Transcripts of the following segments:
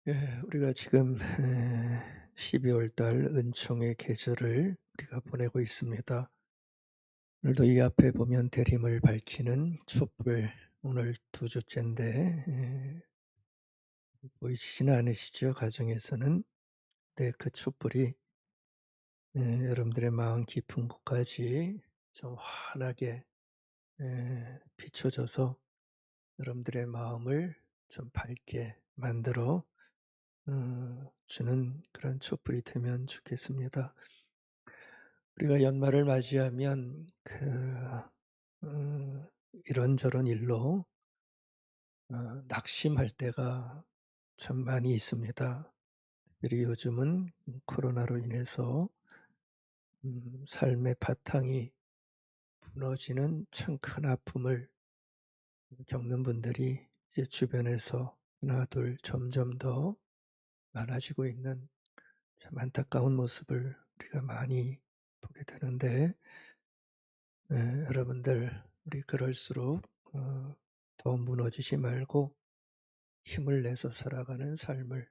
예, 우리가 지금 12월 달 은총의 계절을 우리가 보내고 있습니다. 오늘도 이 앞에 보면 대림을 밝히는 촛불, 오늘 두 주째인데 보이시지는 않으시죠? 가정에서는. 네, 그 촛불이 여러분들의 마음 깊은 곳까지 좀 환하게 비춰져서 여러분들의 마음을 좀 밝게 만들어 주는 그런 촛불이 되면 좋겠습니다. 우리가 연말을 맞이하면 음, 이런저런 일로 낙심할 때가 참 많이 있습니다. 특별히 요즘은 코로나로 인해서 삶의 바탕이 무너지는 참 큰 아픔을 겪는 분들이 이제 주변에서 하나 둘 점점 더 많아지고 있는 참 안타까운 모습을 우리가 많이 보게 되는데, 여러분들 우리 그럴수록 더 무너지지 말고 힘을 내서 살아가는 삶을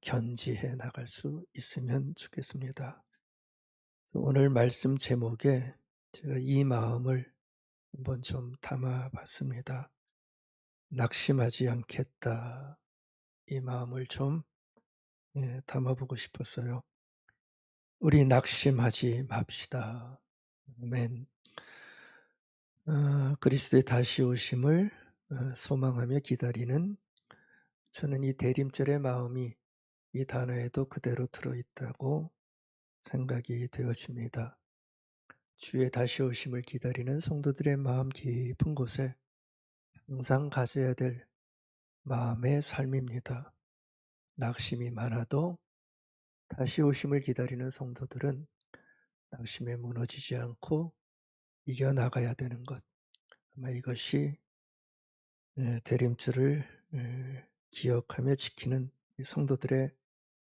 견지해 나갈 수 있으면 좋겠습니다. 그래서 오늘 말씀 제목에 제가 이 마음을 한번 좀 담아 봤습니다. 낙심하지 않겠다. 이 마음을 좀 담아 보고 싶었어요. 우리 낙심하지 맙시다. 아멘. 그리스도의 다시 오심을 소망하며 기다리는, 저는 이 대림절의 마음이 이 단어에도 그대로 들어있다고 생각이 되어집니다. 주의 다시 오심을 기다리는 성도들의 마음 깊은 곳에 항상 가져야 될 마음의 삶입니다. 낙심이 많아도 다시 오심을 기다리는 성도들은 낙심에 무너지지 않고 이겨나가야 되는 것, 아마 이것이 대림절을 기억하며 지키는 성도들의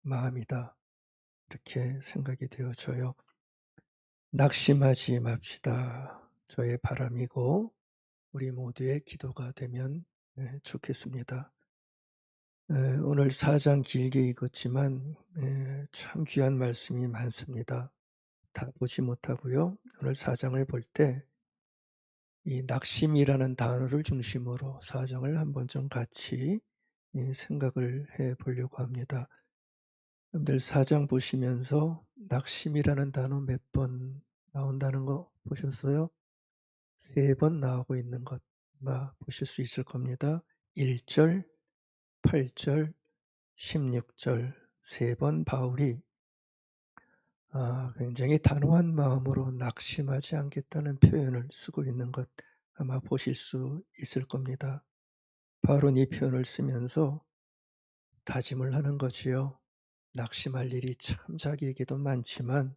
마음이다, 이렇게 생각이 되어져요. 낙심하지 맙시다. 저의 바람이고 우리 모두의 기도가 되면 좋겠습니다. 오늘 4장 길게 읽었지만 참 귀한 말씀이 많습니다. 다 보지 못하고요. 오늘 4장을 볼 때 이 낙심이라는 단어를 중심으로 4장을 한번 좀 같이 생각을 해 보려고 합니다. 여러분들 4장 보시면서 낙심이라는 단어 몇 번 나온다는 거 보셨어요? 3번 나오고 있는 것 아마 보실 수 있을 겁니다. 1절, 8절, 16절 3번 바울이 굉장히 단호한 마음으로 낙심하지 않겠다는 표현을 쓰고 있는 것 아마 보실 수 있을 겁니다. 바울은 이 표현을 쓰면서 다짐을 하는 거지요. 낙심할 일이 참 자기에게도 많지만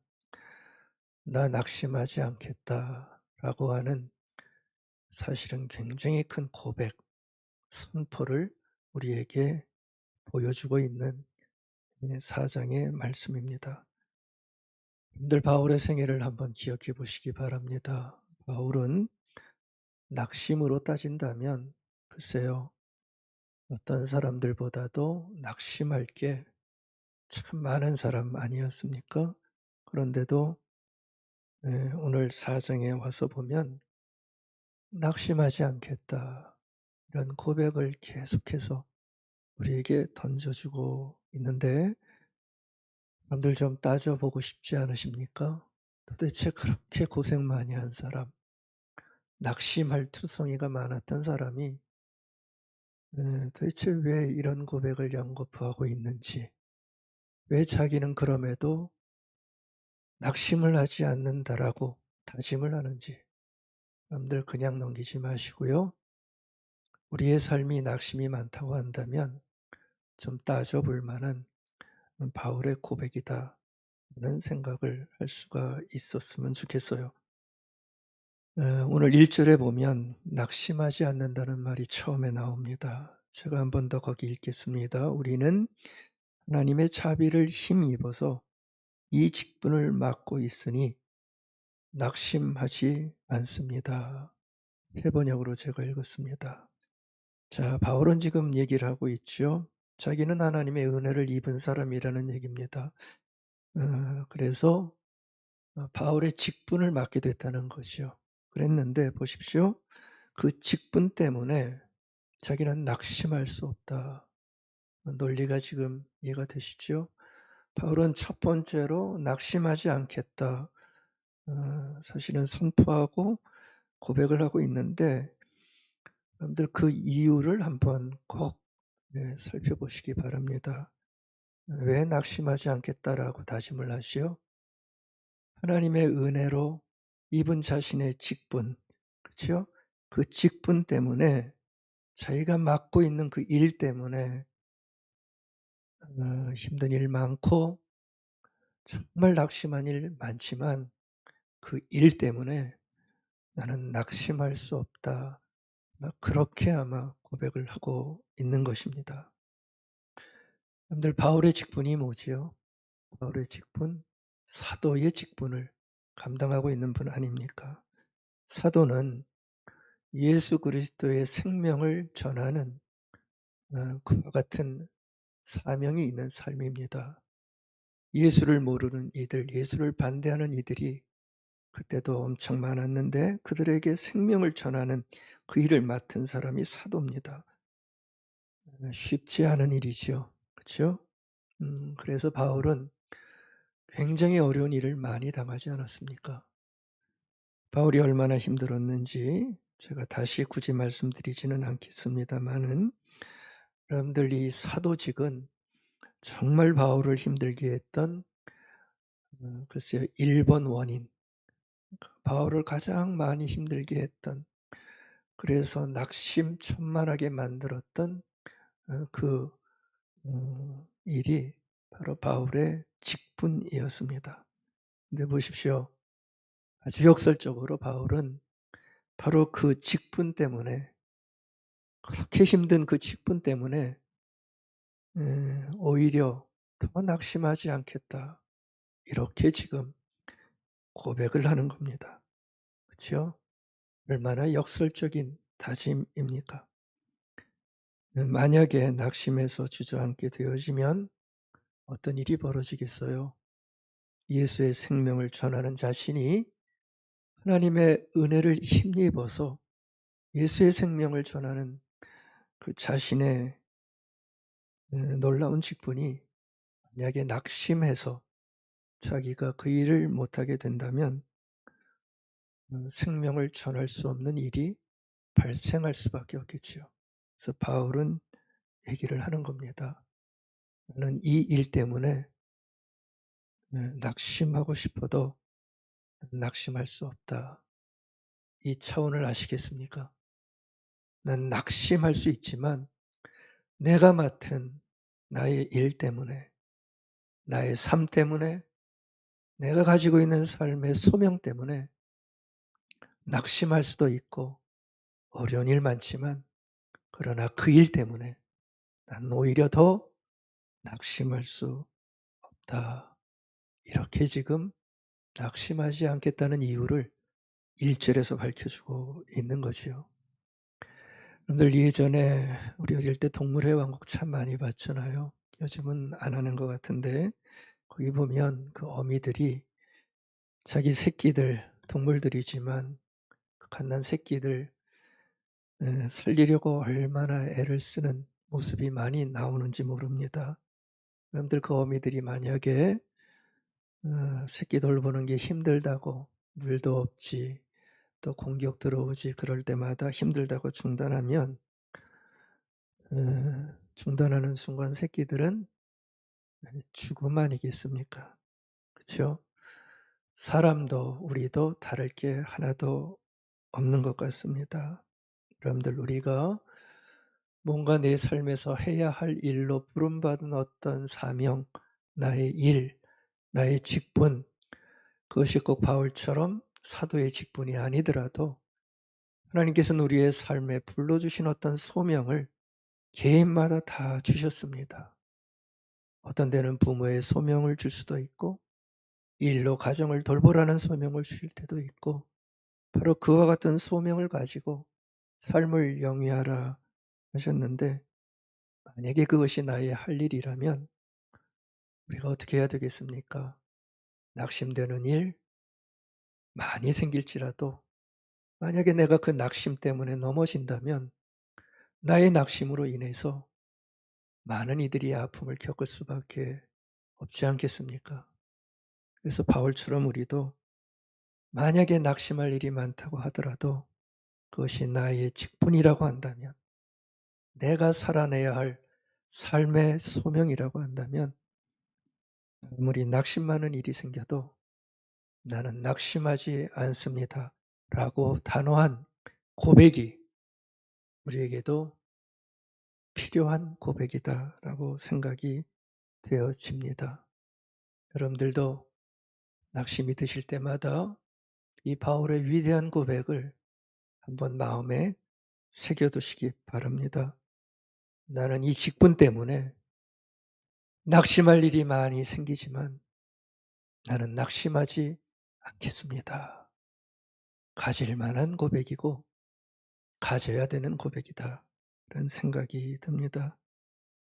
나 낙심하지 않겠다라고 하는, 사실은 굉장히 큰 고백, 선포를 우리에게 보여주고 있는 사장의 말씀입니다. 여러분들 바울의 생애를 한번 기억해 보시기 바랍니다. 바울은 낙심으로 따진다면 글쎄요, 어떤 사람들보다도 낙심할 게 참 많은 사람 아니었습니까? 그런데도 오늘 사장에 와서 보면 낙심하지 않겠다, 이런 고백을 계속해서 우리에게 던져주고 있는데, 여러분들 좀 따져보고 싶지 않으십니까? 도대체 그렇게 고생 많이 한 사람, 낙심할 투성이가 많았던 사람이 도대체 왜 이런 고백을 연거푸하고 있는지, 왜 자기는 그럼에도 낙심을 하지 않는다라고 다짐을 하는지, 여러분들 그냥 넘기지 마시고요. 우리의 삶이 낙심이 많다고 한다면 좀 따져볼 만한 바울의 고백이다, 라는 생각을 할 수가 있었으면 좋겠어요. 오늘 1절에 보면 낙심하지 않는다는 말이 처음에 나옵니다. 제가 한 번 더 거기 읽겠습니다. 우리는 하나님의 자비를 힘입어서 이 직분을 맡고 있으니 낙심하지 않습니다. 세 번역으로 제가 읽었습니다. 자, 바울은 지금 얘기를 하고 있죠. 자기는 하나님의 은혜를 입은 사람이라는 얘기입니다. 그래서 바울의 직분을 맡게 됐다는 것이요. 그랬는데 보십시오. 그 직분 때문에 자기는 낙심할 수 없다. 논리가 지금 이해가 되시죠? 바울은 첫 번째로 낙심하지 않겠다. 사실은 선포하고 고백을 하고 있는데 여러분들 그 이유를 한번 꼭 살펴보시기 바랍니다. 왜 낙심하지 않겠다라고 다짐을 하시오? 하나님의 은혜로 입은 자신의 직분, 그렇죠? 그 직분 때문에 자기가 맡고 있는 그 일 때문에 힘든 일 많고 정말 낙심한 일 많지만 그 일 때문에 '나는 낙심할 수 없다.' 그렇게 아마 고백을 하고 있는 것입니다. 여러분들 바울의 직분이 뭐지요? 바울의 직분, 사도의 직분을 감당하고 있는 분 아닙니까? 사도는 예수 그리스도의 생명을 전하는 그와 같은 사명이 있는 삶입니다. 예수를 모르는 이들, 예수를 반대하는 이들이 그때도 엄청 많았는데 그들에게 생명을 전하는 그 일을 맡은 사람이 사도입니다. 쉽지 않은 일이죠. 그렇죠? 그래서 바울은 굉장히 어려운 일을 많이 당하지 않았습니까? 바울이 얼마나 힘들었는지 제가 다시 굳이 말씀드리지는 않겠습니다마는 여러분들 이 사도직은 정말 바울을 힘들게 했던 글쎄요 1번 원인, 바울을 가장 많이 힘들게 했던, 그래서 낙심천만하게 만들었던 그 일이 바로 바울의 직분이었습니다. 근데 보십시오. 아주 역설적으로 바울은 바로 그 직분 때문에, 그렇게 힘든 그 직분 때문에 오히려 더 낙심하지 않겠다. 이렇게 지금 고백을 하는 겁니다. 그렇죠? 얼마나 역설적인 다짐입니까? 만약에 낙심해서 주저앉게 되어지면 어떤 일이 벌어지겠어요? 예수의 생명을 전하는 자신이 하나님의 은혜를 힘입어서 예수의 생명을 전하는 그 자신의 놀라운 직분이 만약에 낙심해서 자기가 그 일을 못하게 된다면 생명을 전할 수 없는 일이 발생할 수밖에 없겠지요. 그래서 바울은 얘기를 하는 겁니다. 나는 이 일 때문에 낙심하고 싶어도 낙심할 수 없다. 이 차원을 아시겠습니까? 난 낙심할 수 있지만 내가 맡은 나의 일 때문에, 나의 삶 때문에, 내가 가지고 있는 삶의 소명 때문에 낙심할 수도 있고 어려운 일 많지만, 그러나 그 일 때문에 난 오히려 더 낙심할 수 없다. 이렇게 지금 낙심하지 않겠다는 이유를 1절에서 밝혀주고 있는 거지요. 여러분들 예전에 우리 어릴 때 동물의 왕국 참 많이 봤잖아요. 요즘은 안 하는 것 같은데 거기 보면 그 어미들이 자기 새끼들, 동물들이지만 그 갓난 새끼들 살리려고 얼마나 애를 쓰는 모습이 많이 나오는지 모릅니다. 여러분들 그 어미들이 만약에 새끼 돌보는 게 힘들다고, 물도 없지, 또 공격 들어오지, 그럴 때마다 힘들다고 중단하면 중단하는 순간 새끼들은 죽음 아니겠습니까? 그렇죠? 사람도 우리도 다를 게 하나도 없는 것 같습니다. 여러분들 우리가 뭔가 내 삶에서 해야 할 일로 부름받은 어떤 사명, 나의 일, 나의 직분, 그것이 꼭 바울처럼 사도의 직분이 아니더라도 하나님께서는 우리의 삶에 불러주신 어떤 소명을 개인마다 다 주셨습니다. 어떤 데는 부모의 소명을 줄 수도 있고 일로 가정을 돌보라는 소명을 주실 때도 있고, 바로 그와 같은 소명을 가지고 삶을 영위하라, 하셨는데 만약에 그것이 나의 할 일이라면 우리가 어떻게 해야 되겠습니까? 낙심되는 일 많이 생길지라도 만약에 내가 그 낙심 때문에 넘어진다면 나의 낙심으로 인해서 많은 이들이 아픔을 겪을 수밖에 없지 않겠습니까? 그래서 바울처럼 우리도 만약에 낙심할 일이 많다고 하더라도 그것이 나의 직분이라고 한다면, 내가 살아내야 할 삶의 소명이라고 한다면 아무리 낙심 많은 일이 생겨도 나는 낙심하지 않습니다 라고 단호한 고백이 우리에게도 필요한 고백이다라고 생각이 되어집니다. 여러분들도 낙심이 드실 때마다 이 바울의 위대한 고백을 한번 마음에 새겨두시기 바랍니다. 나는 이 직분 때문에 낙심할 일이 많이 생기지만 나는 낙심하지 않겠습니다. 가질 만한 고백이고 가져야 되는 고백이다. 라는 생각이 듭니다.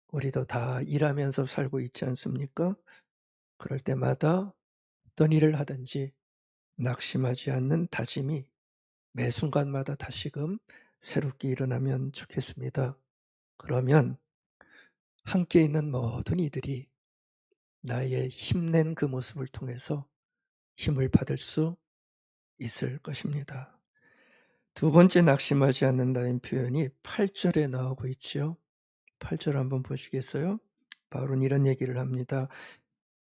우리도 다 일하면서 살고 있지 않습니까? 그럴 때마다 어떤 일을 하든지 낙심하지 않는 다짐이 매 순간마다 다시금 새롭게 일어나면 좋겠습니다. 그러면 함께 있는 모든 이들이 나의 힘낸 그 모습을 통해서 힘을 받을 수 있을 것입니다. 두 번째 낙심하지 않는다는 표현이 8절에 나오고 있지요. 8절 한번 보시겠어요? 바울은 이런 얘기를 합니다.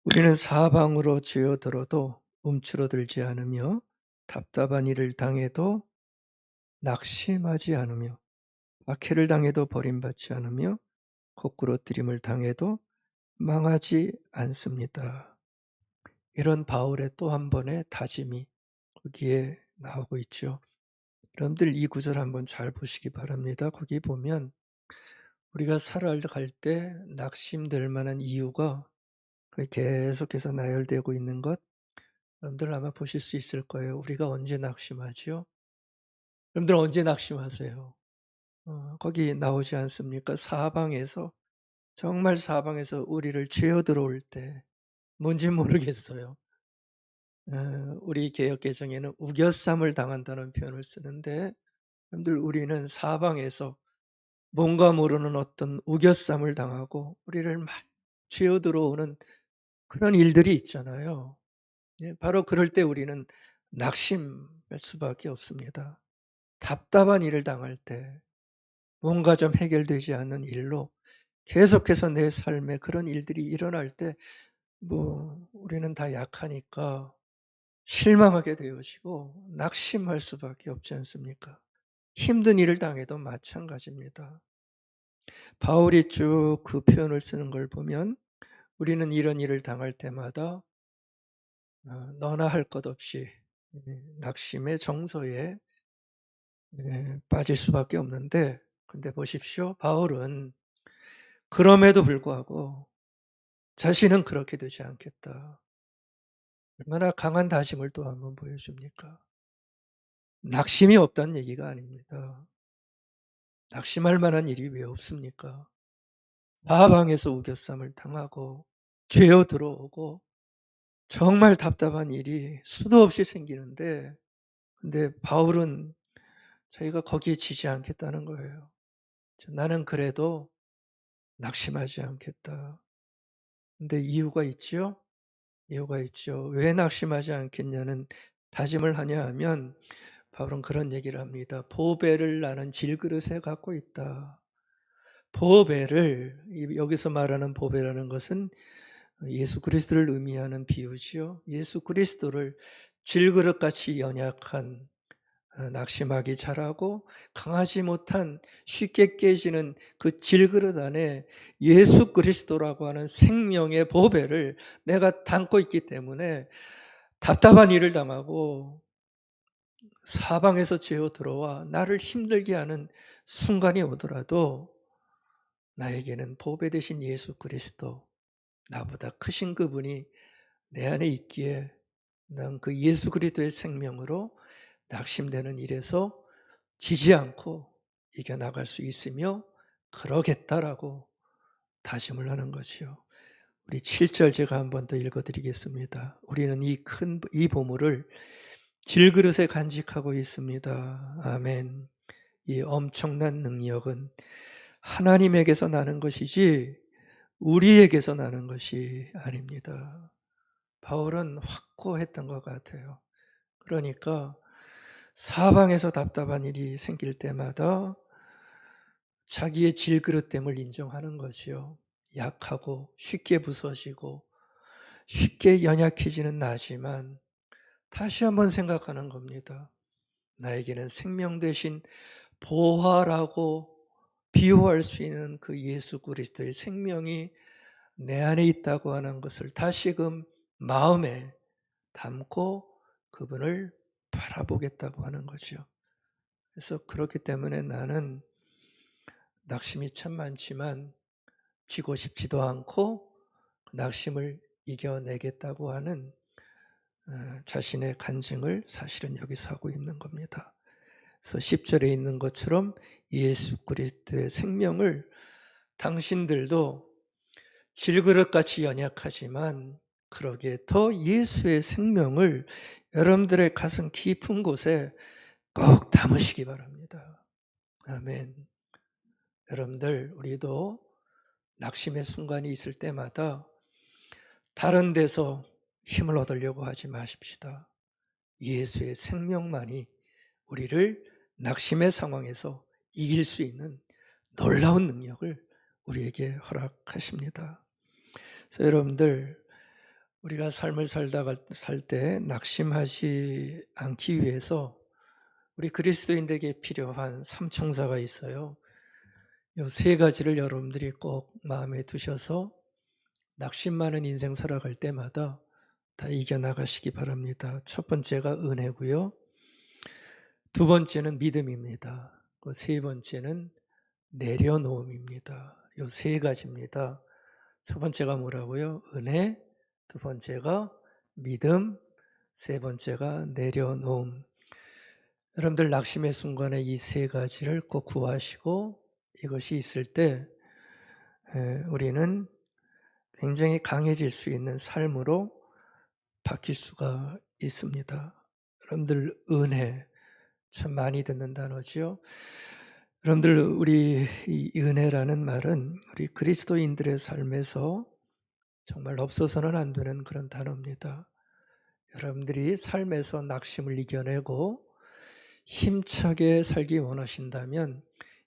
우리는 사방으로 죄어들어도 움츠러들지 않으며 답답한 일을 당해도 낙심하지 않으며 박해를 당해도 버림받지 않으며 거꾸로뜨림을 당해도 망하지 않습니다. 이런 바울의 또 한 번의 다짐이 거기에 나오고 있죠. 여러분들 이 구절 한번 잘 보시기 바랍니다. 거기 보면 우리가 살아갈 때 낙심될 만한 이유가 계속해서 나열되고 있는 것 여러분들 아마 보실 수 있을 거예요. 우리가 언제 낙심하지요? 여러분들 언제 낙심하세요? 거기 나오지 않습니까? 사방에서 정말 사방에서 우리를 죄어 들어올 때 뭔지 모르겠어요. 우리 개역 개정에는 우겨쌈을 당한다는 표현을 쓰는데 여러분들 우리는 사방에서 뭔가 모르는 어떤 우겨쌈을 당하고 우리를 막 쥐어 들어오는 그런 일들이 있잖아요. 예, 바로 그럴 때 우리는 낙심할 수밖에 없습니다. 답답한 일을 당할 때 뭔가 좀 해결되지 않는 일로 계속해서 내 삶에 그런 일들이 일어날 때 우리는 다 약하니까 실망하게 되어지고 낙심할 수밖에 없지 않습니까? 힘든 일을 당해도 마찬가지입니다. 바울이 쭉 그 표현을 쓰는 걸 보면 우리는 이런 일을 당할 때마다 너나 할 것 없이 낙심의 정서에 빠질 수밖에 없는데 근데 보십시오. 바울은 그럼에도 불구하고 자신은 그렇게 되지 않겠다. 얼마나 강한 다짐을 또 한번 보여줍니까? 낙심이 없다는 얘기가 아닙니다. 낙심할 만한 일이 왜 없습니까? 사방에서 우겨쌈을 당하고 죄어 들어오고 정말 답답한 일이 수도 없이 생기는데 근데 바울은 자기가 거기에 지지 않겠다는 거예요. 나는 그래도 낙심하지 않겠다. 근데 이유가 있지요? 이유가 있죠. 왜 낙심하지 않겠냐는 다짐을 하냐 하면 바울은 그런 얘기를 합니다. 보배를 나는 질그릇에 갖고 있다. 보배를 여기서 말하는 보배라는 것은 예수 그리스도를 의미하는 비유지요. 예수 그리스도를 질그릇같이 연약한 낙심하기 잘하고 강하지 못한 쉽게 깨지는 그 질그릇 안에 예수 그리스도라고 하는 생명의 보배를 내가 담고 있기 때문에 답답한 일을 당하고 사방에서 죄어 들어와 나를 힘들게 하는 순간이 오더라도 나에게는 보배 되신 예수 그리스도, 나보다 크신 그분이 내 안에 있기에 난 그 예수 그리스도의 생명으로 낙심되는 일에서 지지 않고 이겨나갈 수 있으며 그러겠다라고 다짐을 하는 것이요. 우리 7절 제가 한 번 더 읽어드리겠습니다. 우리는 이 보물을 질그릇에 간직하고 있습니다. 아멘. 이 엄청난 능력은 하나님에게서 나는 것이지 우리에게서 나는 것이 아닙니다. 바울은 확고했던 것 같아요. 그러니까 사방에서 답답한 일이 생길 때마다 자기의 질그릇됨을 인정하는 것이요. 약하고 쉽게 부서지고 쉽게 연약해지는 나지만 다시 한번 생각하는 겁니다. 나에게는 생명 대신 보화라고 비유할 수 있는 그 예수 그리스도의 생명이 내 안에 있다고 하는 것을 다시금 마음에 담고 그분을 바라보겠다고 하는 거죠. 그래서 그렇기 때문에 나는 낙심이 참 많지만 지고 싶지도 않고 낙심을 이겨내겠다고 하는 자신의 간증을 사실은 여기서 하고 있는 겁니다. 그래서 10절에 있는 것처럼 예수 그리스도의 생명을 당신들도 질그릇같이 연약하지만 그러기에 더 예수의 생명을 여러분들의 가슴 깊은 곳에 꼭 담으시기 바랍니다. 아멘. 여러분들 우리도 낙심의 순간이 있을 때마다 다른 데서 힘을 얻으려고 하지 마십시다. 예수의 생명만이 우리를 낙심의 상황에서 이길 수 있는 놀라운 능력을 우리에게 허락하십니다. 그래서 여러분들 우리가 삶을 살 때 낙심하지 않기 위해서 우리 그리스도인들에게 필요한 삼총사가 있어요. 이 세 가지를 여러분들이 꼭 마음에 두셔서 낙심 많은 인생 살아갈 때마다 다 이겨나가시기 바랍니다. 첫 번째가 은혜고요. 두 번째는 믿음입니다. 세 번째는 내려놓음입니다. 이 세 가지입니다. 첫 번째가 뭐라고요? 은혜, 두 번째가 믿음, 세 번째가 내려놓음. 여러분들 낙심의 순간에 이 세 가지를 꼭 구하시고 이것이 있을 때 우리는 굉장히 강해질 수 있는 삶으로 바뀔 수가 있습니다. 여러분들 은혜 참 많이 듣는 단어죠. 여러분들 우리 이 은혜라는 말은 우리 그리스도인들의 삶에서 정말 없어서는 안 되는 그런 단어입니다. 여러분들이 삶에서 낙심을 이겨내고 힘차게 살기 원하신다면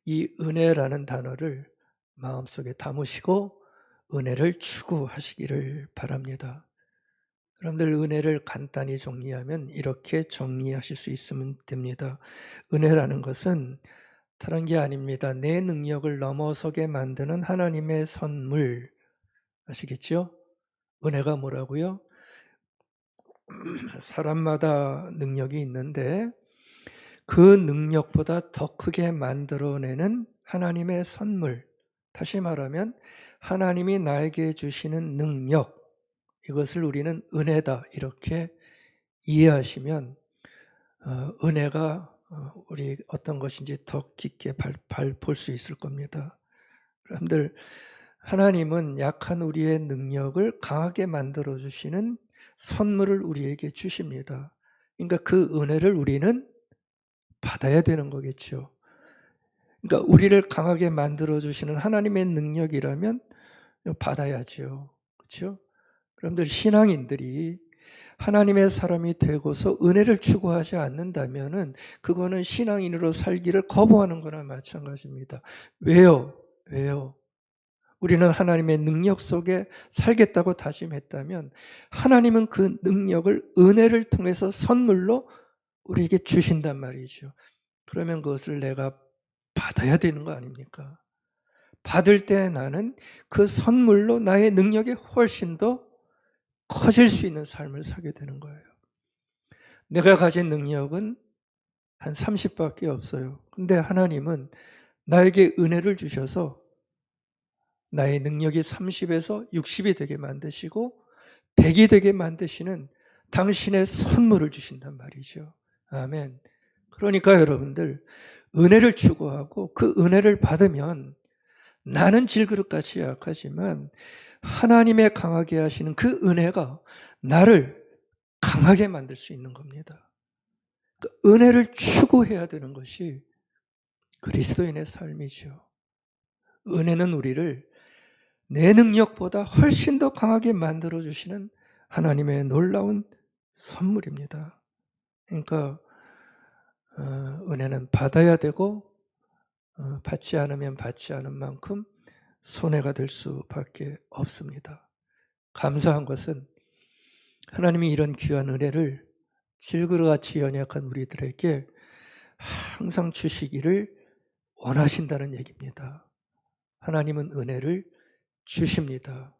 이 은혜라는 단어를 마음속에 담으시고 은혜를 추구하시기를 바랍니다. 여러분들 은혜를 간단히 정리하면 이렇게 정리하실 수 있으면 됩니다. 은혜라는 것은 다른 게 아닙니다. 내 능력을 넘어서게 만드는 하나님의 선물. 아시겠죠? 은혜가 뭐라고요? 사람마다 능력이 있는데 그 능력보다 더 크게 만들어내는 하나님의 선물. 다시 말하면 하나님이 나에게 주시는 능력, 이것을 우리는 은혜다 이렇게 이해하시면 은혜가 우리 어떤 것인지 더 깊게 볼 수 있을 겁니다. 여러분들 하나님은 약한 우리의 능력을 강하게 만들어 주시는 선물을 우리에게 주십니다. 그러니까 그 은혜를 우리는 받아야 되는 거겠죠. 그러니까 우리를 강하게 만들어 주시는 하나님의 능력이라면 받아야죠. 그렇죠? 여러분들 신앙인들이 하나님의 사람이 되고서 은혜를 추구하지 않는다면은 그거는 신앙인으로 살기를 거부하는 거나 마찬가지입니다. 왜요? 우리는 하나님의 능력 속에 살겠다고 다짐했다면 하나님은 그 능력을 은혜를 통해서 선물로 우리에게 주신단 말이죠. 그러면 그것을 내가 받아야 되는 거 아닙니까? 받을 때 나는 그 선물로 나의 능력이 훨씬 더 커질 수 있는 삶을 살게 되는 거예요. 내가 가진 능력은 한 30밖에 없어요. 근데 하나님은 나에게 은혜를 주셔서 나의 능력이 30에서 60이 되게 만드시고 100이 되게 만드시는 당신의 선물을 주신단 말이죠. 아멘. 그러니까 여러분들 은혜를 추구하고 그 은혜를 받으면 나는 질그릇같이 약하지만 하나님의 강하게 하시는 그 은혜가 나를 강하게 만들 수 있는 겁니다. 그 은혜를 추구해야 되는 것이 그리스도인의 삶이죠. 은혜는 우리를 내 능력보다 훨씬 더 강하게 만들어주시는 하나님의 놀라운 선물입니다. 그러니까 은혜는 받아야 되고 받지 않으면 받지 않은 만큼 손해가 될 수밖에 없습니다. 감사한 것은 하나님이 이런 귀한 은혜를 질그릇같이 연약한 우리들에게 항상 주시기를 원하신다는 얘기입니다. 하나님은 은혜를 주십니다.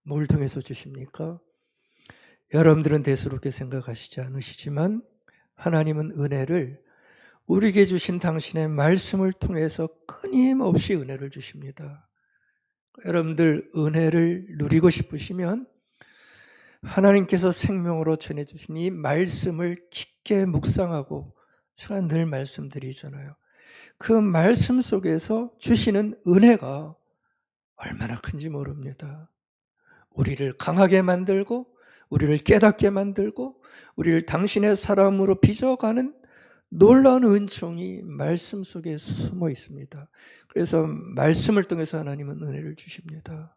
뭘 통해서 주십니까? 여러분들은 대수롭게 생각하시지 않으시지만 하나님은 은혜를 우리에게 주신 당신의 말씀을 통해서 끊임없이 은혜를 주십니다. 여러분들 은혜를 누리고 싶으시면 하나님께서 생명으로 전해주신 이 말씀을 깊게 묵상하고, 제가 늘 말씀드리잖아요. 그 말씀 속에서 주시는 은혜가 얼마나 큰지 모릅니다. 우리를 강하게 만들고 우리를 깨닫게 만들고 우리를 당신의 사람으로 빚어가는 놀라운 은총이 말씀 속에 숨어 있습니다. 그래서 말씀을 통해서 하나님은 은혜를 주십니다.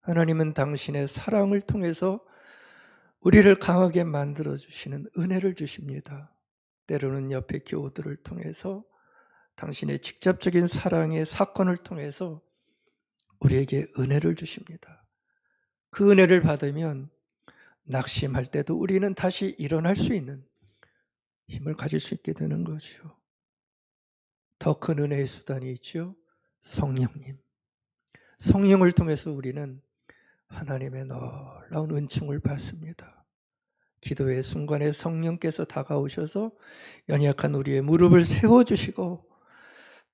하나님은 당신의 사랑을 통해서 우리를 강하게 만들어주시는 은혜를 주십니다. 때로는 옆의 교우들을 통해서, 당신의 직접적인 사랑의 사건을 통해서 우리에게 은혜를 주십니다. 그 은혜를 받으면 낙심할 때도 우리는 다시 일어날 수 있는 힘을 가질 수 있게 되는 거죠. 더 큰 은혜의 수단이 있죠. 성령님. 성령을 통해서 우리는 하나님의 놀라운 은총을 받습니다. 기도의 순간에 성령께서 다가오셔서 연약한 우리의 무릎을 세워주시고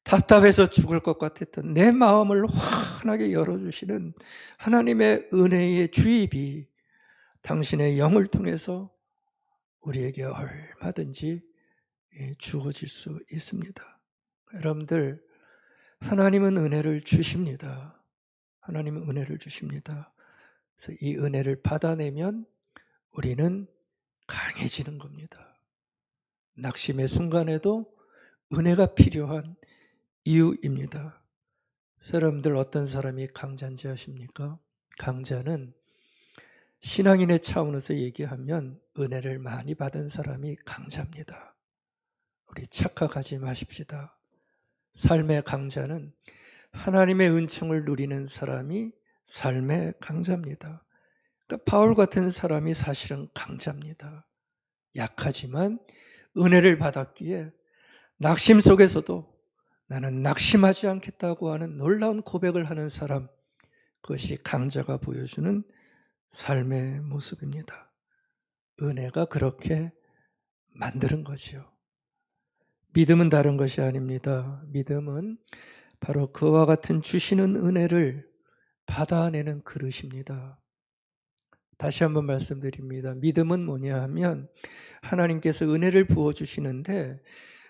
답답해서 죽을 것 같았던 내 마음을 환하게 열어주시는 하나님의 은혜의 주입이 당신의 영을 통해서 우리에게 얼마든지 주어질 수 있습니다. 여러분들, 하나님은 은혜를 주십니다. 하나님은 은혜를 주십니다. 그래서 이 은혜를 받아내면 우리는 강해지는 겁니다. 낙심의 순간에도 은혜가 필요한 이유입니다. 여러분들, 어떤 사람이 강자인지 아십니까? 강자는 신앙인의 차원에서 얘기하면 은혜를 많이 받은 사람이 강자입니다. 우리 착각하지 마십시다. 삶의 강자는 하나님의 은총을 누리는 사람이 삶의 강자입니다. 그러니까 바울 같은 사람이 사실은 강자입니다. 약하지만 은혜를 받았기에 낙심 속에서도 나는 낙심하지 않겠다고 하는 놀라운 고백을 하는 사람, 그것이 강자가 보여주는 삶의 모습입니다. 은혜가 그렇게 만드는 거죠. 믿음은 다른 것이 아닙니다. 믿음은 바로 그와 같은 주시는 은혜를 받아내는 그릇입니다. 다시 한번 말씀드립니다. 믿음은 뭐냐 하면 하나님께서 은혜를 부어주시는데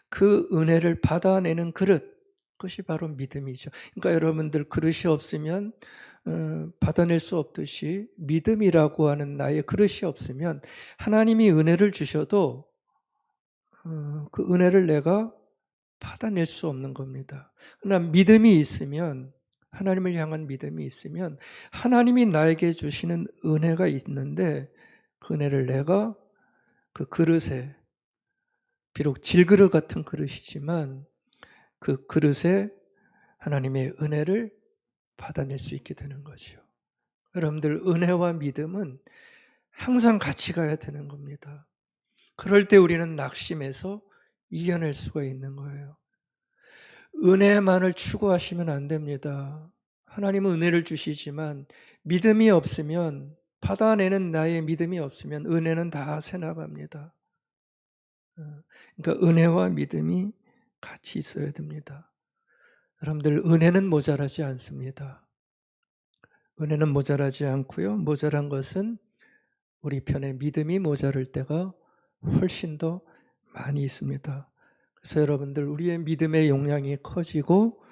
그 은혜를 받아내는 그릇, 그것이 바로 믿음이죠. 그러니까 여러분들, 그릇이 없으면 받아낼 수 없듯이 믿음이라고 하는 나의 그릇이 없으면 하나님이 은혜를 주셔도 그 은혜를 내가 받아낼 수 없는 겁니다. 그러나 믿음이 있으면, 하나님을 향한 믿음이 있으면 하나님이 나에게 주시는 은혜가 있는데 그 은혜를 내가 그 그릇에, 비록 질그릇 같은 그릇이지만 그 그릇에 하나님의 은혜를 받아낼 수 있게 되는 거죠. 여러분들, 은혜와 믿음은 항상 같이 가야 되는 겁니다. 그럴 때 우리는 낙심해서 이겨낼 수가 있는 거예요. 은혜만을 추구하시면 안 됩니다. 하나님은 은혜를 주시지만 믿음이 없으면, 받아내는 나의 믿음이 없으면 은혜는 다 새나갑니다. 그러니까 은혜와 믿음이 같이 있어야 됩니다. 여러분들, 은혜는 모자라지 않습니다. 은혜는 모자라지 않고요. 모자란 것은 우리 편에 믿음이 모자랄 때가 훨씬 더 많이 있습니다. 그래서 여러분들, 우리의 믿음의 용량이 커지고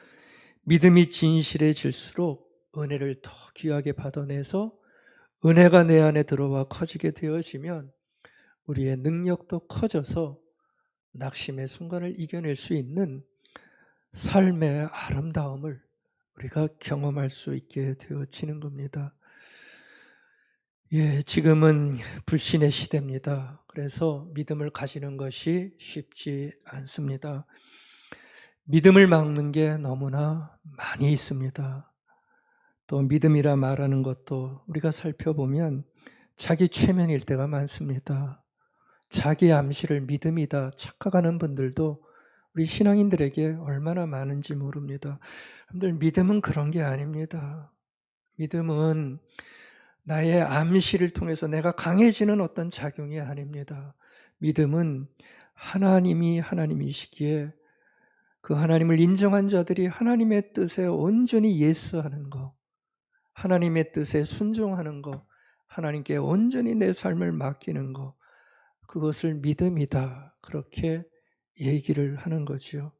믿음이 진실해질수록 은혜를 더 귀하게 받아내서 은혜가 내 안에 들어와 커지게 되어지면 우리의 능력도 커져서 낙심의 순간을 이겨낼 수 있는 삶의 아름다움을 우리가 경험할 수 있게 되어지는 겁니다. 지금은 불신의 시대입니다. 그래서 믿음을 가지는 것이 쉽지 않습니다. 믿음을 막는 게 너무나 많이 있습니다. 또 믿음이라 말하는 것도 우리가 살펴보면 자기 최면일 때가 많습니다. 자기 암시를 믿음이다 착각하는 분들도 우리 신앙인들에게 얼마나 많은지 모릅니다. 여러분들, 믿음은 그런 게 아닙니다. 믿음은 나의 암시를 통해서 내가 강해지는 어떤 작용이 아닙니다. 믿음은 하나님이 하나님이시기에 그 하나님을 인정한 자들이 하나님의 뜻에 온전히 예스하는 것, 하나님의 뜻에 순종하는 것, 하나님께 온전히 내 삶을 맡기는 것, 그것을 믿음이다, 그렇게 얘기를 하는 거죠.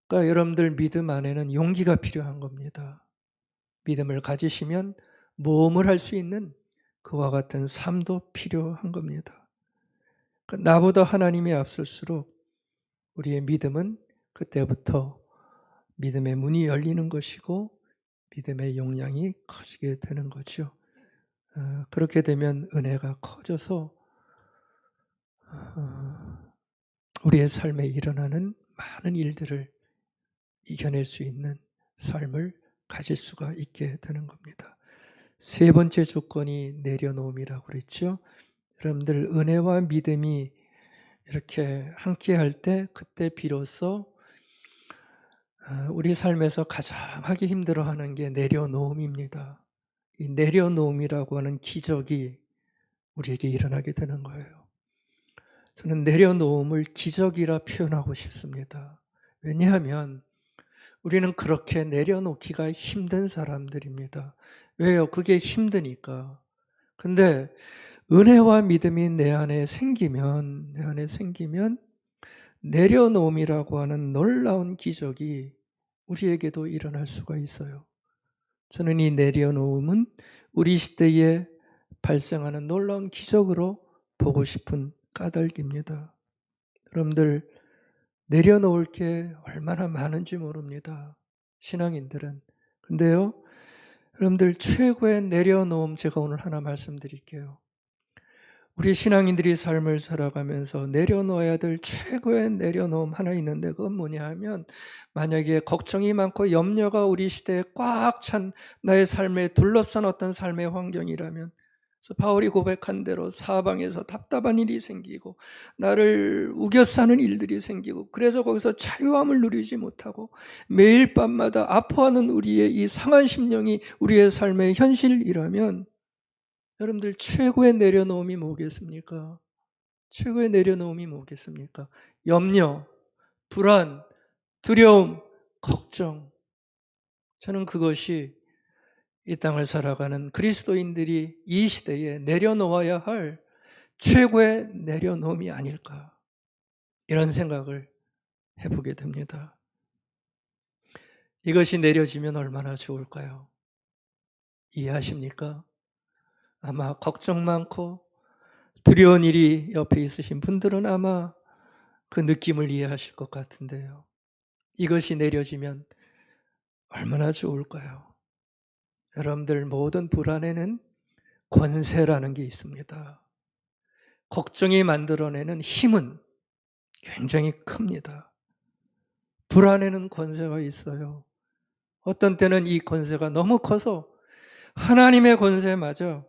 그러니까 여러분들, 믿음 안에는 용기가 필요한 겁니다. 믿음을 가지시면 모험을 할 수 있는 그와 같은 삶도 필요한 겁니다. 나보다 하나님이 앞설수록 우리의 믿음은 그때부터 믿음의 문이 열리는 것이고 믿음의 용량이 커지게 되는 거죠. 그렇게 되면 은혜가 커져서 우리의 삶에 일어나는 많은 일들을 이겨낼 수 있는 삶을 가질 수가 있게 되는 겁니다. 세 번째 조건이 내려놓음이라고 그랬죠. 여러분들, 은혜와 믿음이 이렇게 함께 할 때 그때 비로소 우리 삶에서 가장 하기 힘들어하는 게 내려놓음입니다. 이 내려놓음이라고 하는 기적이 우리에게 일어나게 되는 거예요. 저는 내려놓음을 기적이라 표현하고 싶습니다. 왜냐하면 우리는 그렇게 내려놓기가 힘든 사람들입니다. 왜요? 그게 힘드니까. 근데 은혜와 믿음이 내 안에 생기면 내려놓음이라고 하는 놀라운 기적이 우리에게도 일어날 수가 있어요. 저는 이 내려놓음은 우리 시대에 발생하는 놀라운 기적으로 보고 싶은 까닭입니다. 여러분들, 내려놓을 게 얼마나 많은지 모릅니다. 신앙인들은. 근데요, 여러분들, 최고의 내려놓음 제가 오늘 하나 말씀드릴게요. 우리 신앙인들이 삶을 살아가면서 내려놓아야 될 최고의 내려놓음 하나 있는데, 그건 뭐냐 하면, 만약에 걱정이 많고 염려가 우리 시대에 꽉 찬 나의 삶에 둘러싼 어떤 삶의 환경이라면, 그래서 바울이 고백한 대로 사방에서 답답한 일이 생기고 나를 우겨싸는 일들이 생기고, 그래서 거기서 자유함을 누리지 못하고 매일 밤마다 아파하는 우리의 이 상한 심령이 우리의 삶의 현실이라면, 여러분들, 최고의 내려놓음이 뭐겠습니까? 최고의 내려놓음이 뭐겠습니까? 염려, 불안, 두려움, 걱정. 저는 그것이 이 땅을 살아가는 그리스도인들이 이 시대에 내려놓아야 할 최고의 내려놓음이 아닐까, 이런 생각을 해보게 됩니다. 이것이 내려지면 얼마나 좋을까요? 이해하십니까? 아마 걱정 많고 두려운 일이 옆에 있으신 분들은 아마 그 느낌을 이해하실 것 같은데요. 이것이 내려지면 얼마나 좋을까요? 여러분들, 모든 불안에는 권세라는 게 있습니다. 걱정이 만들어내는 힘은 굉장히 큽니다. 불안에는 권세가 있어요. 어떤 때는 이 권세가 너무 커서 하나님의 권세마저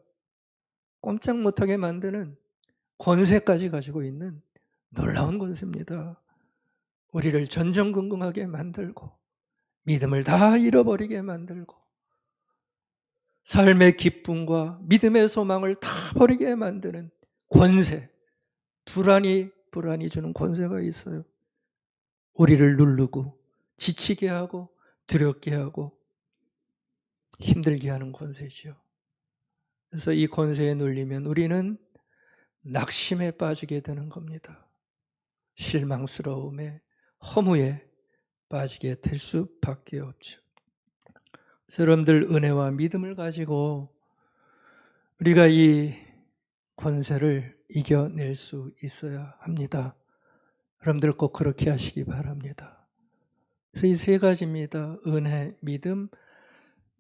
꼼짝 못하게 만드는 권세까지 가지고 있는 놀라운 권세입니다. 우리를 전전긍긍하게 만들고 믿음을 다 잃어버리게 만들고 삶의 기쁨과 믿음의 소망을 다 버리게 만드는 권세, 불안이 주는 권세가 있어요. 우리를 누르고 지치게 하고 두렵게 하고 힘들게 하는 권세죠. 그래서 이 권세에 눌리면 우리는 낙심에 빠지게 되는 겁니다. 실망스러움에, 허무에 빠지게 될 수밖에 없죠. 여러분들 은혜와 믿음을 가지고 우리가 이 권세를 이겨낼 수 있어야 합니다. 여러분들 꼭 그렇게 하시기 바랍니다. 그래서 이 세 가지입니다. 은혜, 믿음,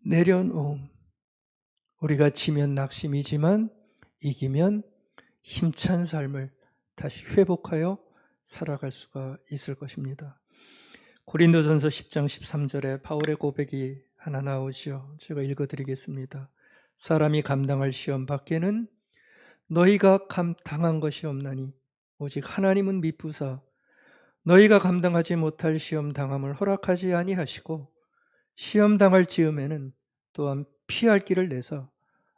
내려놓음. 우리가 지면 낙심이지만 이기면 힘찬 삶을 다시 회복하여 살아갈 수가 있을 것입니다. 고린도전서 10장 13절에 바울의 고백이 하나 나오죠. 제가 읽어드리겠습니다. 사람이 감당할 시험 밖에는 너희가 당한 것이 없나니 오직 하나님은 미쁘사 너희가 감당하지 못할 시험 당함을 허락하지 아니하시고 시험 당할 즈음에는 또한 피할 길을 내서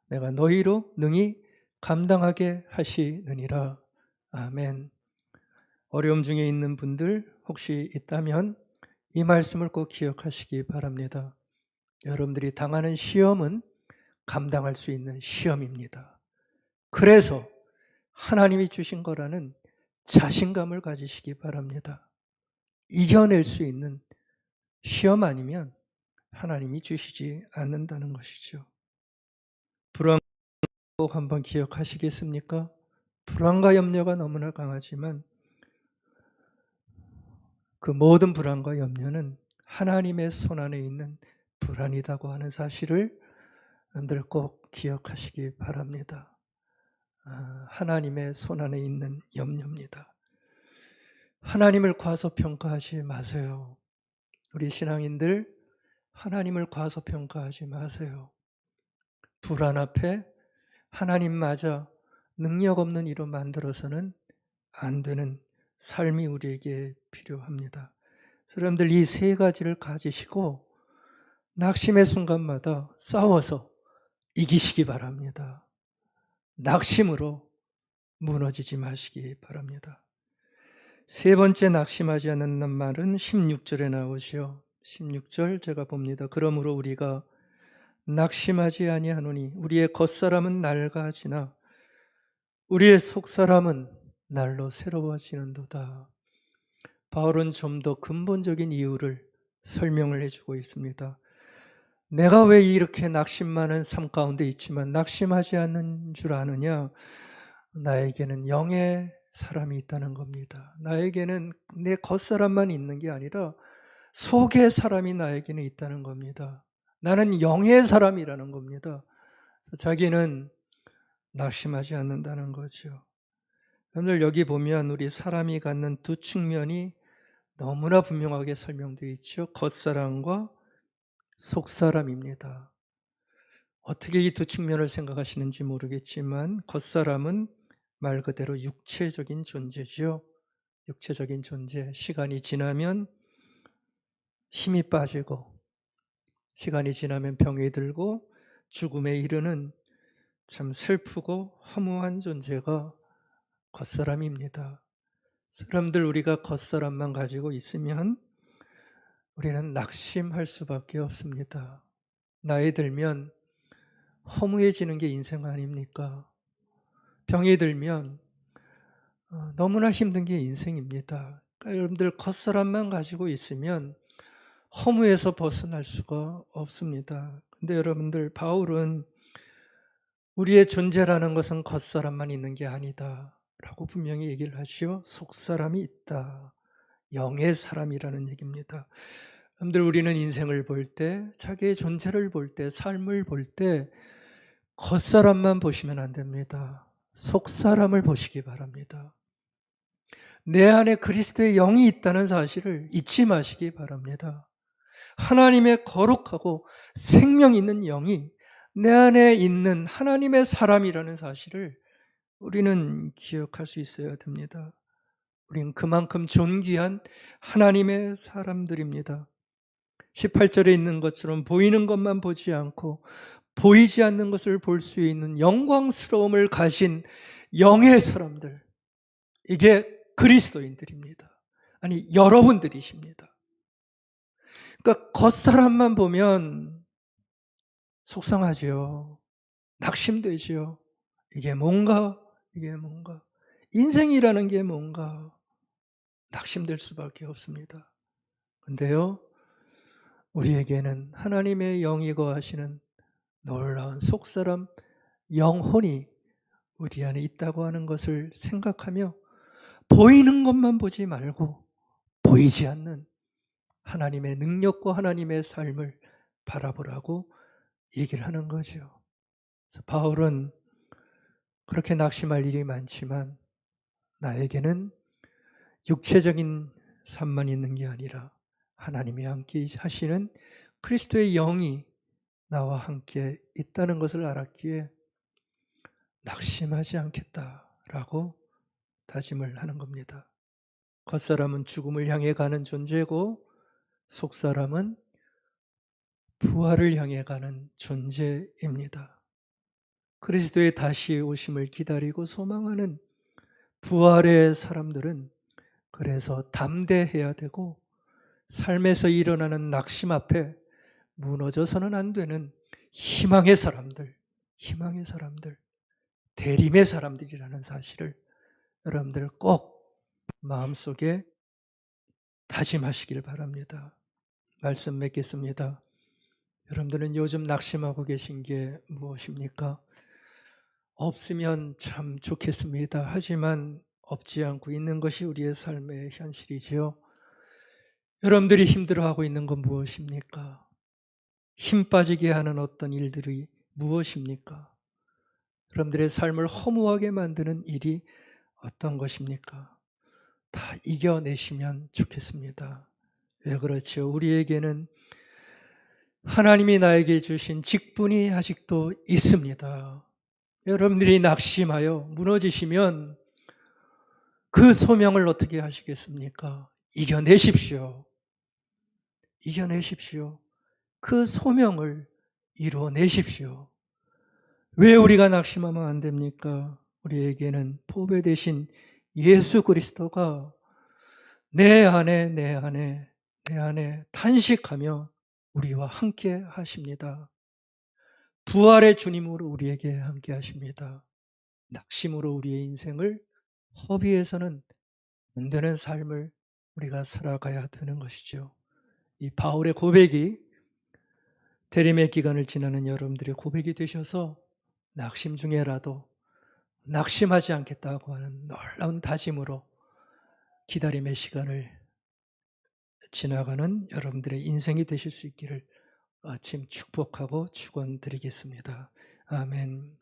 내가 너희로 능히 감당하게 하시느니라. 아멘. 어려움 중에 있는 분들 혹시 있다면 이 말씀을 꼭 기억하시기 바랍니다. 여러분들이 당하는 시험은 감당할 수 있는 시험입니다. 그래서 하나님이 주신 거라는 자신감을 가지시기 바랍니다. 이겨낼 수 있는 시험 아니면 하나님이 주시지 않는다는 것이죠. 불안 꼭 한번 기억하시겠습니까? 불안과 염려가 너무나 강하지만 그 모든 불안과 염려는 하나님의 손안에 있는 불안이라고 하는 사실을 늘 꼭 기억하시기 바랍니다. 하나님의 손안에 있는 염려입니다. 하나님을 과소평가하지 마세요. 우리 신앙인들 하나님을 과소평가하지 마세요. 불안 앞에 하나님마저 능력 없는 이로 만들어서는 안 되는 삶이 우리에게 필요합니다. 여러분들 이 세 가지를 가지시고 낙심의 순간마다 싸워서 이기시기 바랍니다. 낙심으로 무너지지 마시기 바랍니다. 세 번째 낙심하지 않는 말은 16절에 나오죠. 16절 제가 봅니다. 그러므로 우리가 낙심하지 아니하노니 우리의 겉사람은 낡아지나 우리의 속사람은 날로 새로워지는도다. 바울은 좀 더 근본적인 이유를 설명을 해주고 있습니다. 내가 왜 이렇게 낙심 많은 삶 가운데 있지만 낙심하지 않는 줄 아느냐? 나에게는 영의 사람이 있다는 겁니다. 나에게는 내 겉사람만 있는 게 아니라 속의 사람이 나에게는 있다는 겁니다. 나는 영의 사람이라는 겁니다. 자기는 낙심하지 않는다는 거죠. 여러분들 여기 보면 우리 사람이 갖는 두 측면이 너무나 분명하게 설명되어 있죠. 겉사람과 속사람입니다. 어떻게 이 두 측면을 생각하시는지 모르겠지만 겉사람은 말 그대로 육체적인 존재죠. 육체적인 존재. 시간이 지나면 힘이 빠지고 시간이 지나면 병이 들고 죽음에 이르는 참 슬프고 허무한 존재가 겉사람입니다. 사람들 우리가 겉사람만 가지고 있으면 우리는 낙심할 수밖에 없습니다. 나이 들면 허무해지는 게 인생 아닙니까? 병이 들면 너무나 힘든 게 인생입니다. 그러니까 여러분들 겉사람만 가지고 있으면 허무에서 벗어날 수가 없습니다. 근데 여러분들 바울은 우리의 존재라는 것은 겉사람만 있는 게 아니다 라고 분명히 얘기를 하시오. 속사람이 있다. 영의 사람이라는 얘기입니다. 여러분들 우리는 인생을 볼 때, 자기의 존재를 볼 때, 삶을 볼 때 겉사람만 보시면 안 됩니다. 속사람을 보시기 바랍니다. 내 안에 그리스도의 영이 있다는 사실을 잊지 마시기 바랍니다. 하나님의 거룩하고 생명 있는 영이 내 안에 있는 하나님의 사람이라는 사실을 우리는 기억할 수 있어야 됩니다. 우리는 그만큼 존귀한 하나님의 사람들입니다. 18절에 있는 것처럼 보이는 것만 보지 않고 보이지 않는 것을 볼 수 있는 영광스러움을 가진 영의 사람들, 이게 그리스도인들입니다. 아니, 여러분들이십니다. 그러니까 겉사람만 보면 속상하죠. 낙심되죠. 이게 뭔가? 인생이라는 게 뭔가? 낙심될 수밖에 없습니다. 근데요, 우리에게는 하나님의 영이 거하시는 놀라운 속사람 영혼이 우리 안에 있다고 하는 것을 생각하며 보이는 것만 보지 말고 보이지 않는 하나님의 능력과 하나님의 삶을 바라보라고 얘기를 하는 거죠. 그래서 바울은 그렇게 낙심할 일이 많지만 나에게는 육체적인 삶만 있는 게 아니라 하나님이 함께 하시는 그리스도의 영이 나와 함께 있다는 것을 알았기에 낙심하지 않겠다라고 다짐을 하는 겁니다. 겉사람은 죽음을 향해 가는 존재고 속사람은 부활을 향해 가는 존재입니다. 그리스도의 다시 오심을 기다리고 소망하는 부활의 사람들은 그래서 담대해야 되고 삶에서 일어나는 낙심 앞에 무너져서는 안 되는 희망의 사람들, 대림의 사람들이라는 사실을 여러분들 꼭 마음속에 다짐하시길 바랍니다. 말씀 맺겠습니다. 여러분들은 요즘 낙심하고 계신 게 무엇입니까? 없으면 참 좋겠습니다. 하지만 없지 않고 있는 것이 우리의 삶의 현실이지요. 여러분들이 힘들어하고 있는 건 무엇입니까? 힘 빠지게 하는 어떤 일들이 무엇입니까? 여러분들의 삶을 허무하게 만드는 일이 어떤 것입니까? 다 이겨내시면 좋겠습니다. 왜 그렇죠? 우리에게는 하나님이 나에게 주신 직분이 아직도 있습니다. 여러분들이 낙심하여 무너지시면 그 소명을 어떻게 하시겠습니까? 이겨내십시오. 그 소명을 이루어내십시오. 왜 우리가 낙심하면 안 됩니까? 우리에게는 보배 되신 예수 그리스도가 내 안에 탄식하며 우리와 함께 하십니다. 부활의 주님으로 우리에게 함께 하십니다. 낙심으로 우리의 인생을 허비해서는 안 되는 삶을 우리가 살아가야 되는 것이죠. 이 바울의 고백이 대림의 기간을 지나는 여러분들의 고백이 되셔서 낙심 중에라도 낙심하지 않겠다고 하는 놀라운 다짐으로 기다림의 시간을 지나가는 여러분들의 인생이 되실 수 있기를 아침 축복하고 축원드리겠습니다. 아멘.